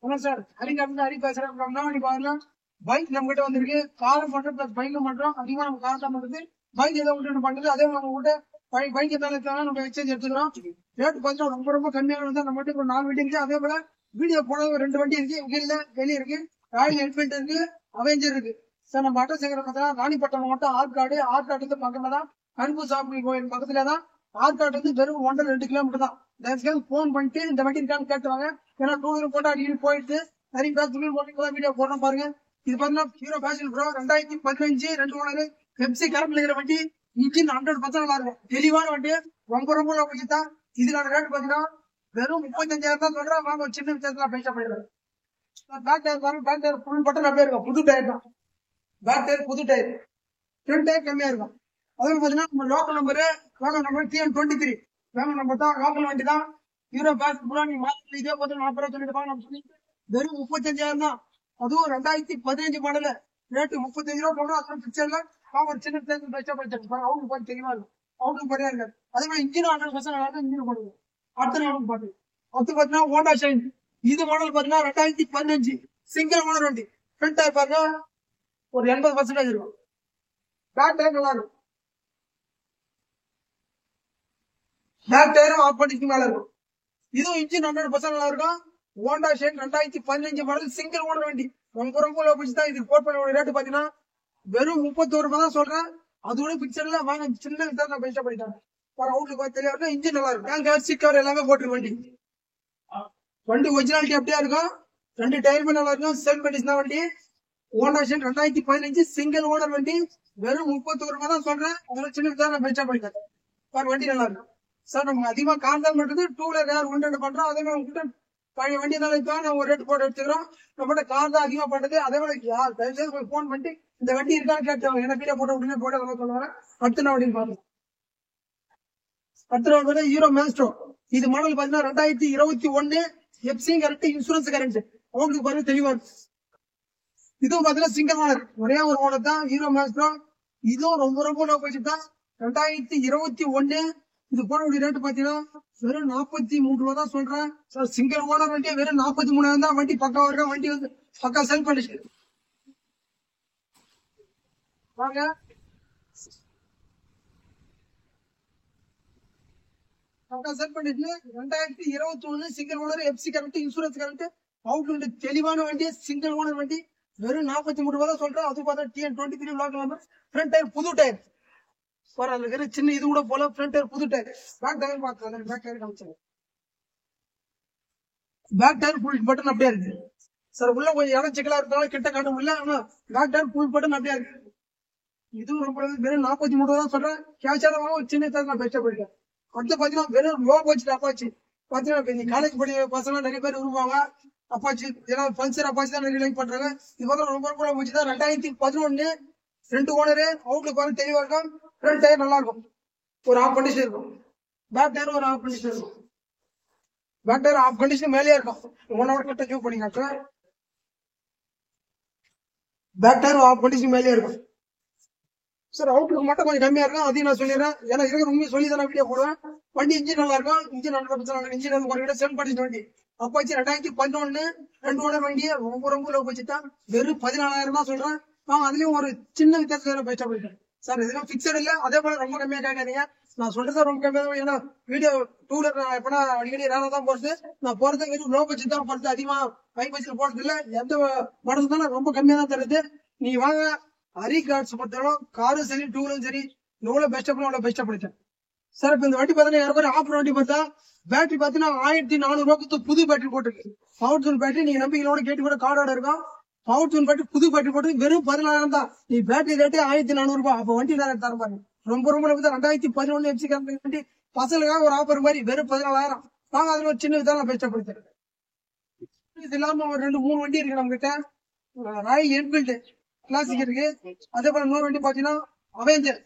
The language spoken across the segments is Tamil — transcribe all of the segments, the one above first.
ஹலோ சார், ஹரி பேசுறேன். பாருங்க, பைக் நம்ம கிட்ட வந்திருக்கு. காரும் பண்றோம் பிளஸ் பைக்கும் பண்றோம். அதிகமா நம்ம கார் தான் பண்றது. பைக் ஏதோ ஒன்று பண்றது. அதே நம்ம கிட்ட பைக் எதாவது நம்ம எக்ஸ்சேஞ்ச் எடுத்துக்கிறோம். ரேட் பார்த்தீங்கன்னா ரொம்ப ரொம்ப கம்மியான தான். நம்ம கிட்ட ஒரு 4 வண்டி இருக்கு. அதே போல வீடியோ போன 2 வண்டி இருக்கு. கீழே வெளியே இருக்கு. ராயல் என்ஃபீல்ட் இருக்கு, அவெஞ்சர் இருக்கு. சார் நம்ம அட்ரஸ் எங்க பார்த்தா ராணிப்பட்டம் மட்டும் ஆற்காடு வந்து பக்கத்துல தான். கரும்பு சாமி கோயில் பக்கத்துல தான். ஆற்காடு வந்து வெறும் 1.5 கிலோமீட்டர் தான். தயவுசெய்து போன் பண்ணிட்டு இந்த வண்டி இருக்கான்னு கேட்டுவாங்க. ஏன்னா 2 போட்டோ அடிக்கடி போயிட்டு நிறைய பேர் துணில் போட்டு வீடியோ போடுறோம் பாருங்க. இது பாத்தீங்கன்னா ஹீரோ பேஷன் ப்ரோ 2015 2 ஓனர் பெப்சி கரண்ட் இருக்கிற வண்டி. இன்ஜின் 100% நல்லா இருக்கும். தெளிவான வண்டி. ரொம்ப ரொம்ப தான். இதுக்கான ரேட் பாத்தீங்கன்னா வெறும் 35,000 தான் சொல்றேன். வாங்க ஒரு சின்ன வித்தியாசத்துல பைசா பண்ணிடுறேன். பேக் டயர் பாருங்க. பேக் டயர் ஃபுல் பட்டன் அப்படியே இருக்கும். புது டயர் தான். பேக் டயர் புது டயர். ஃப்ரண்ட் டயர் கம்மியா இருக்கும். அதே பாத்தீங்கன்னா நம்ம local number TN23 local number தான். லோக்கல் வண்டி தான். ஹீரோ பேக் ப்ரோ நீங்க மார்க்கெட்ல இதே போது 40 ரூபா சொல்லிட்டு நம்ம சொல்லிட்டு வெறும் 35,000 தான். அதுவும் 2015 மாடல். ரேட்டு 35 ரூபா போடுறோம். அதெல்லாம் பிக்சர்ல ஒரு சின்ன பிளேஸ் பெஸ்டா படிச்சிருக்கோம். அவங்களுக்கு பார்த்து தெளிவா இருக்கும். அவங்களுக்கு பரியா இருக்காது. அதே மாதிரி இன்ஜின் 100% நல்லா இருக்கும். இன்ஜின் போடுவோம். அடுத்த நாளும் பாத்து பாத்தீங்கன்னா ஹோண்டா ஷைன். இது மாடல் பாத்தீங்கன்னா 2015 சிங்கிள் ஓனர் வண்டி. ஃப்ரண்ட் டயர் பாருங்க ஒரு 80% இருக்கும். பேக் டயர் நல்லா இருக்கும். பேக் டயரும் ஆஃப் பண்ணிக்கு மேல இருக்கும். இதுவும் இன்ஜின் 100% நல்லா இருக்கும். Honda shine 2015 model single owner வண்டி. ரொம்ப ரொம்ப லோ பட்ஜெட் தான். இது கோட் பண்ண ரேட்டு பாத்தீங்கன்னா வெறும் 31 ரூபாய் தான் சொல்றேன். அதோட பிக்சர்ல வாங்க சின்ன வித்தியாசம் நான் பெஸ்டா பண்ணிட்டேன். அவுட்லுக்கு தெளிவா இன்ஜின் நல்லா இருக்கும். டேங்க் சீட் கவர் எல்லாமே போட்டு வண்டி. வண்டி ஒரிஜினாலிட்டி அப்படியே இருக்கும். 2 டயருமே நல்லா இருக்கும். சேல் கண்டிஷன் வண்டி. ஹோண்டா ஷைன் 2015 சிங்கிள் ஓனர் வண்டி. வெறும் 31 ரூபாய் தான் சொல்றேன். அதோட சின்ன வித்தியாசம் நான் பெஸ்டா பண்ணிட்டேன். வண்டி நல்லா இருக்கும். சார் நம்ம அதிகமா கார் தான் பண்றது. 2 வீலர் யார் ஒன்று பண்றோம். அதே மாதிரி பழைய வண்டி தான் நம்ம ஒரு ரேட் போட்டு எடுத்துக்கிறோம். நம்மகிட்ட கார் தான் அதிகமா பண்றது. அதே மாதிரி போன் பண்ணிட்டு இந்த வண்டி இருக்கான்னு கேட்டாங்க. என்ன வீடியோ போட்ட உடனே போட சொல்லுவாங்க. அடுத்த நாள் வண்டின்னு பாருங்க. அடுத்த நாள் ஹீரோ மேஸ்ட்ரோ. இது மாடல் பாத்தீங்கன்னா 2021 எப்சி கரண்ட் இன்சூரன்ஸ் கரண்ட். அவங்களுக்கு பாருங்க தெளிவா இருக்கு. இதுவும் பாத்தீங்கன்னா சிங்கிள் ஓனர். ஒரே ஒரு ஓனர் தான் ஹீரோ மேஸ்ட்ரோ. இதுவும் ரொம்ப ரொம்ப லோ பட்ஜெட் தான். 2021 இது போன ரேட்டு பாத்தீங்கன்னா வெறும் 43 ரூபா தான் சொல்றேன். சார் சிங்கிள் ஓனர் வண்டி வெறும் 43,000 தான். வண்டி பக்கா இருக்க. வண்டி வந்து பக்கா செல் பண்ணிச்சு. வாங்க பக்கா செல் பண்ணிட்டு 2021 single owner FC current insurance current outlook தெளிவான வண்டி. சிங்கிள் ஓனர் வண்டி வெறும் 43 ரூபா தான் சொல்றேன். அது பார்த்தா TN23 local number. Front tyre புது டயர். அதுல சின்ன இது கூட போல. ஃப்ரண்ட் டயர் புது டயர். பேக் டயர் பாத்துக்கலாம். பேக் டயர் காமிச்சேன். பேக் டயர் ஃபுல் பட்டன் அப்படியே இருக்கு. சார் உள்ள கொஞ்சம் இடம் சிக்கலா இருந்தாலும் கிட்ட காட்ட முடியல. ஆனா பேக் டயர் ஃபுல் பட்டன் அப்படியே இருக்கு. இதுவும் ரொம்ப வெறும் 43 ரூபா தான் சொல்றேன். கேஷாக ஒரு சின்ன நான் பெஸ்டா போயிட்டேன். அடுத்து பாத்தீங்கன்னா வெறும் லோ பட்ஜெட் அப்பாச்சி. பாத்தீங்கன்னா காலேஜ் படிக்கிற பசங்க நிறைய பேர் விரும்புவாங்க. அப்பாச்சி ஏன்னா பல்சர் அப்பாச்சி தான் நிறைய லைக் பண்றாங்க. இது பார்த்தா ரொம்ப ரொம்ப பட்ஜெட் தான். 2011 2 ஓனரு. அவுட்லுக் பாருங்க தெளிவா இருக்கும். ஃப்ரண்ட் டயர் நல்லா இருக்கும். ஒரு ஆஃப் கண்டிஷன் இருக்கும். பேக் டயர் ஒரு ஆஃப் கண்டிஷன் இருக்கும். பேக் டயர் ஆஃப் கண்டிஷன் மேலேயே இருக்கும். 1 ஹவர் கிட்ட ஜூம் பண்ணிங்க. பேக் டயர் ஆஃப் கண்டிஷன் மேலேயே இருக்கும். சார் அவுட்லுக் மட்டும் கொஞ்சம் கம்மியா இருக்கும். அதையும் நான் சொல்லிடுறேன். ஏன்னா இருக்கிற உண்மையை சொல்லி தான் வீடியோ போடுவேன். வண்டி இன்ஜின் நல்லா இருக்கும். இன்ஜின் 100% இன்ஜின் ஒரு செல் பண்ணிட்டு வண்டி. அப்பாச்சி 2011 2 ஓனர் வண்டி. ரொம்ப ரொம்ப லோ பட்ஜெட் தான். வெறும் 14,000 தான் சொல்றேன். அதுலயும் ஒரு சின்ன வித்தியாசம் பெஸ்டா போயிட்டேன். சார் இதெல்லாம் பிக்சட் இல்ல. அதே போல ரொம்ப கம்மியா கேட்காதீங்க. நான் சொல்றது ரொம்ப கம்மியா தான். ஏன்னா வீடியோ 2 வீலர் எப்பனா அடிக்கடி ரேரா தான் போறது. நான் போறது வெறும் லோ பட்ஜெட் தான் போறது. அதிகமா ஹை பட்ஜெட் போறது இல்ல. எந்த மாடல் தான் ரொம்ப கம்மியா தான் தருது. நீங்க வாங்க ஹரி கார்ஸ் பொறுத்தவரை காரும் சரி 2 வீலரும் சரி எவ்வளவு பெஸ்டா பண்ண அவ்வளவு பெஸ்டா பண்ணிட்டேன். சார் இப்ப இந்த வண்டி பாத்தீங்கன்னா யாரும் ஆஃப் வண்டி பார்த்தா பேட்டரி பாத்தீங்கன்னா 1400 ரூபாய்க்கு புது பேட்டரி போட்டுருக்கு. பவர் ஜோன் பேட்டரி நீங்க நம்பிக்கையோட கேட்டு கூட கார்டோட இருக்கும். பவர் ஜோன் பேட்டரி புது பேட்டரி போட்டு வெறும் 14,000 தான். நீ பேட்டரி ரேட்டு 1400 ரூபாய். அப்ப வண்டி நேரம் தர பாருங்க. ரொம்ப ரொம்ப 2011 எப்சி கரண்ட் வண்டி பசங்களுக்காக ஒரு ஆஃபர் மாதிரி வெறும் 14,000. வாங்க அதுல ஒரு சின்ன விதம் நான் பெஸ்டா படுத்துறேன். இது இல்லாம ஒரு 2-3 வண்டி இருக்கு நம்ம கிட்ட. ராயல் என்ஃபீல்டு கிளாசிக் இருக்கு. அதே போல இன்னொரு வண்டி பாத்தீங்கன்னா அவெஞ்சர்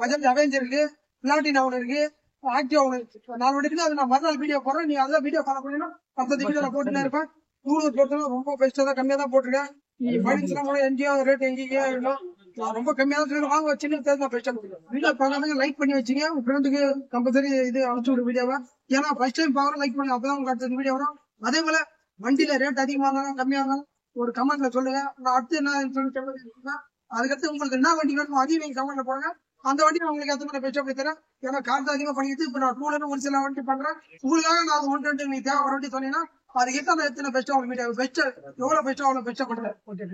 பஜாஜ் அவெஞ்சர் இருக்கு. பிளாட்டினா ஒன்று இருக்கு. ஆக்டிவா ஒன்று இருக்கு. 4 வண்டி இருக்கு. அது நான் மறுநாள் வீடியோ போடுறேன். நீ அதான் வீடியோ ஃபாலோ பண்ணீங்கன்னா 10 வீடியோ நான் போட்டுனே இருப்பேன். 2 பொறுத்தவரை ரொம்ப பெஸ்டா தான் கம்மியா தான் போட்டிருக்கேன். நீ ஃபைனான்ஸ் எல்லாம் கூட எங்கேயோ ரேட் எங்கேயோ இருக்கும். நான் ரொம்ப கம்மியா தான் சொல்லுவேன். வாங்க சின்ன வித்தியாசம் நான் பெஸ்டா போட்டுருக்கேன். வீடியோ பார்க்காதவங்க லைக் பண்ணி வச்சுங்க. உங்க ஃப்ரெண்டுக்கு கம்பல்சரி இது அனுப்பிச்சு விடு வீடியோவை. ஏன்னா ஃபர்ஸ்ட் டைம் பாக்குறோம் லைக் பண்ணுங்க. அப்பதான் உங்களுக்கு அடுத்த வீடியோ வரும். அதே போல வண்டியில ரேட் அதிகமா இருந்தாலும் கம்மியா இருந்தாலும் ஒரு கமெண்ட்ல சொல்லுங்க. நான் அடுத்து என்ன சொல்லி அதுக்கடுத்து உங்களுக்கு என்ன வண்டி வேணுமோ அதையும் நீங்க கமெண்ட்ல போடுங்க. அந்த வண்டி நான் உங்களுக்கு எத்தனை பெஸ்ட் பண்ணி தரேன். ஏன்னா கார் தான் அதிகமா பண்ணிட்டு இப்ப நான் 2 ஒரு சில வண்டி பண்றேன். உங்களுக்காக நான் 120 நீ தேவை ஒரு வண்டி சொன்னீங்கன்னா அதுக்கு எத்தனை பெஸ்ட் உங்களுக்கு பெஸ்ட் எவ்வளவு பெஸ்ட் அவ்வளவு பெஸ்டா பண்ணுறேன். ஓகே.